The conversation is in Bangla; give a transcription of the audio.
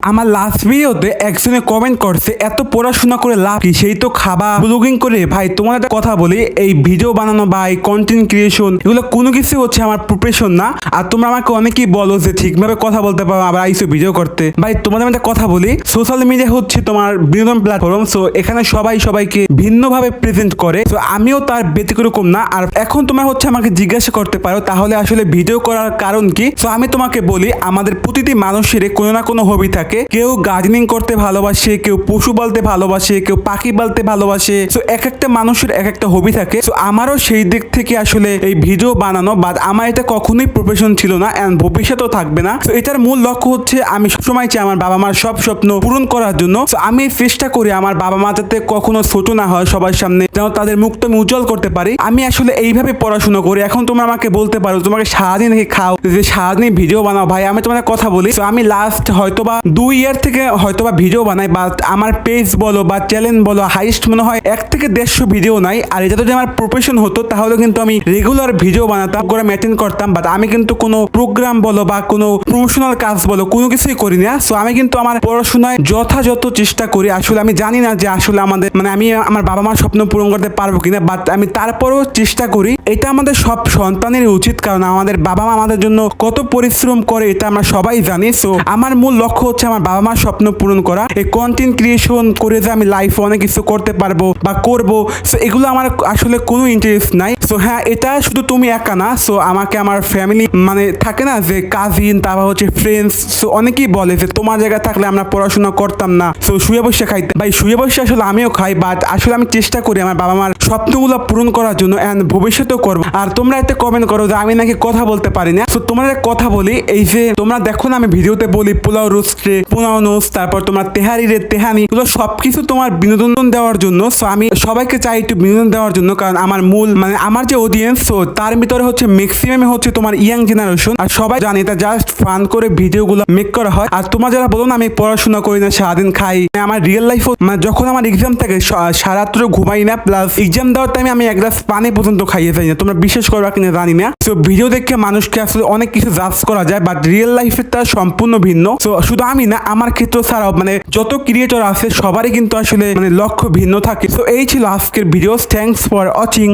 আমার লাস্ট ভিডিওতে একজনে কমেন্ট করছে এত পড়াশোনা করে লাভ কি, সেই তো খাবা ব্লগিং করে। ভাই তোমার একটা কথা বলি, এই ভিডিও বানানো বা এই কন্টেন্ট ক্রিয়েশন এগুলো কোনো কিছু হচ্ছে আমার প্রফেশন না। আর তোমরা আমাকে অনেকেই বলো যে ঠিকভাবে কথা বলতে পারো, আবার আইসো ভিডিও করতে। ভাই তোমাদের আমি একটা কথা বলি, সোশ্যাল মিডিয়া হচ্ছে তোমার বিনোদন প্ল্যাটফর্ম। সো এখানে সবাই সবাইকে ভিন্নভাবে প্রেজেন্ট করে, তো আমিও তার ব্যতিক্রম না। আর এখন তোমরা হচ্ছে আমাকে জিজ্ঞাসা করতে পারো তাহলে আসলে ভিডিও করার কারণ কি। তো আমি তোমাকে বলি, আমাদের প্রতিটি মানুষের কোনো না কোনো হবি থাকে। কেউ গার্ডেনিং করতে ভালোবাসে, কেউ পশু পালতে ভালোবাসে, কেউ পাখি পালতে ভালোবাসে। তো এক একটা মানুষের এক একটা হবি থাকে। তো আমারও সেই দিক থেকে আসলে এই ভিডিও বানানো, বাট আমার এটা কখনোই প্রফেশন ছিল না, এন্ড ভবিষ্যতেও থাকবে না। তো এটার মূল লক্ষ্য হচ্ছে আমি সবসময় চাই আমার বাবা মার সব স্বপ্ন পূরণ করার জন্য। তো আমি চেষ্টা করি আমার বাবা মা যাতে কখনো ছোট না হয় সবার সামনে, যেন তাদের মুখটা আমি উজ্জ্বল করতে পারি। আমি আসলে এইভাবে পড়াশোনা করি। এখন তোমরা আমাকে বলতে পারো তোমাকে সারাদিন খাও যে সারাদিন ভিডিও বানাও। ভাই আমি তোমাদের কথা বলি, তো আমি লাস্ট হয়তোবা 2 ইয়ার থেকে হয়তোবা ভিডিও বানাই, বাট আমার পেজ বলো বা চ্যানেল বলো হাইস্ট মনে হয় 1 থেকে 150 ভিডিও নাই। আর এটা যদি আমার প্রফেশন হতো তাহলে কিন্তু আমি রেগুলার ভিডিও বানাতাম, প্রোগ্রাম অ্যাটেন্ড করতাম। বাট আমি কিন্তু কোনো প্রোগ্রাম বলো বা কোনো প্রমোশনাল কাজ বলো কোনো কিছুই করি না। সো আমি কিন্তু আমার পড়াশোনায় যথাযথ চেষ্টা করি। আসলে আমি জানি না যে আসলে আমাদের আমি আমার বাবা মার স্বপ্ন পূরণ করতে পারবো কিনা, বাট আমি তারপরেও চেষ্টা করি। এটা আমাদের সব সন্তানের উচিত, কারণ আমাদের বাবা মা আমাদের জন্য কত পরিশ্রম করে এটা আমরা সবাই জানি। সো আমার মূল লক্ষ্য হচ্ছে আমার বাবা মার স্বপ্ন পূরণ করা। এই কন্টেন্ট ক্রিয়েশন করে যে আমি লাইফে অনেক কিছু করতে পারবো বা করবো, সো এগুলো আমার আসলে কোনো ইন্টারেস্ট নাই। সো হ্যাঁ, এটা শুধু তুমি একা না। সো আমাকে আমার ফ্যামিলি থাকে না যে কাজিন, তারপর হচ্ছে ফ্রেন্ডস, সো অনেকেই বলে যে তোমার জায়গায় থাকলে আমরা পড়াশোনা করতাম না, সো শুয়ে বসে খাইতে। ভাই শুয়ে বসে আসলে আমিও খাই, বাট আসলে আমি চেষ্টা করি আমার বাবা মার স্বপ্নগুলো পূরণ করার জন্য, এন্ড ভবিষ্যতেও করবো। আর তোমরা এতে কমেন্ট করো যে আমি নাকি কথা বলতে পারি না। তো তোমাদের কথা বলি, এই যে তোমরা দেখো না আমি ভিডিওতে বলি পোলাও রোস্টে পোলাও নোস, তারপর তোমার তেহারি রে তেহানি, এগুলো সবকিছু তোমার বিনোদন দেওয়ার জন্য। সো আমি সবাইকে চাই একটু বিনোদন দেওয়ার জন্য, কারণ আমার মূল আমার যে অডিয়েন্স, সো তার ভিতরে হচ্ছে ম্যাক্সিমাম হচ্ছে তোমার ইয়াং জেনারেশন। আর সবাই জানে এটা জাস্ট ফান করে ভিডিওগুলো মেক করা হয়। আর তোমরা যারা বলো না আমি পড়াশোনা করি না, সারাদিন খাই, আমার রিয়েল লাইফ যখন আমার এক্সাম থাকে সারাত্র ঘুমাই না, প্লাস এক্সাম দেওয়ার টাইমে আমি এক গ্লাস পানি পর্যন্ত খাইয়ে যাই না। তোমরা বিশ্বাস করবা কিনা জানি না। তো ভিডিও দেখে মানুষকে আসলে অনেক কিছু জাজ করা যায়, বাট রিয়েল লাইফের তা সম্পূর্ণ ভিন্ন। তো শুধু আমি না, আমার ক্ষেত্রে ছাড়াও যত ক্রিয়েটর আছে সবারই কিন্তু আসলে লক্ষ্য ভিন্ন থাকে। তো এই ছিল আজকের ভিডিও। Thanks for watching.